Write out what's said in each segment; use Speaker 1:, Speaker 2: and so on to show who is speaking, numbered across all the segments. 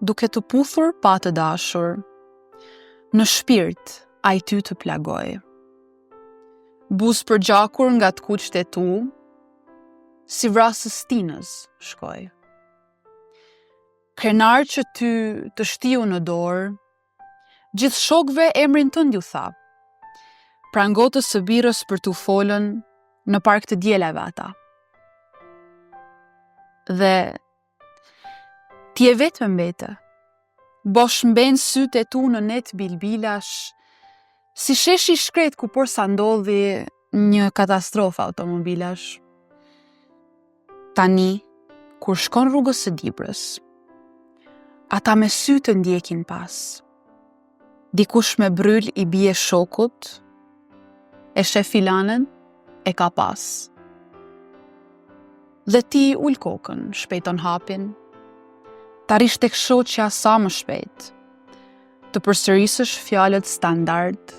Speaker 1: duke të puthur pa të dashur. Në shpirt, ai ty të plagoj. Buzë për gjakur nga të kuqt e tu, si vrasës tinës shkoj. Krenar që ty të shtiu në dorë, gjithë shokve emrin tënd ju tha, pran gotës së birës për t'u folën në park të djelave ata. Dhe ti e vetë me mbete, bosh mben sytë e tu në net bilbilash, si sheshi shkret ku por sa ndodhi një katastrofë automobilash. Tani, kur shkon rrugës së Dibrës, ata me sy të ndjekin pas. Dikush me bryl i bie shokut, e shef filanën, e ka pas. Dhe ti ul kokën, shpejton hapin, ta rish tek shoqja sa më shpejt, të përsërisësh fjalët standard.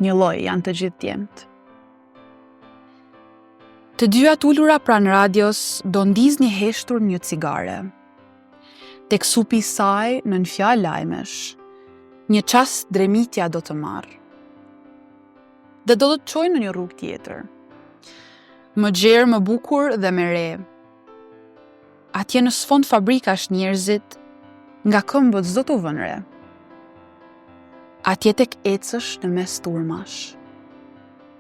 Speaker 1: Një lloj janë të gjithë djemt. Të dyja ulura pranë radios do ndizni heshtur një cigare. Tek supi i saj nën fjalë lajmesh, një çast dremitja do të marrë. Dhe do të çojë në një rrugë tjetër. Më gjerë, më bukur dhe më re. Atje në sfond fabrikash njerëzit, nga këmbët s'do t'u vënë re. Atje tek ecësh në mes turmash.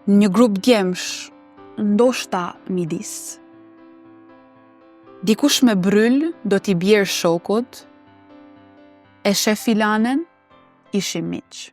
Speaker 1: Një grup djemsh, ndoshta midis. Dikush me bryl do t'i bjerë shokut, e shef filanën, ishim miq.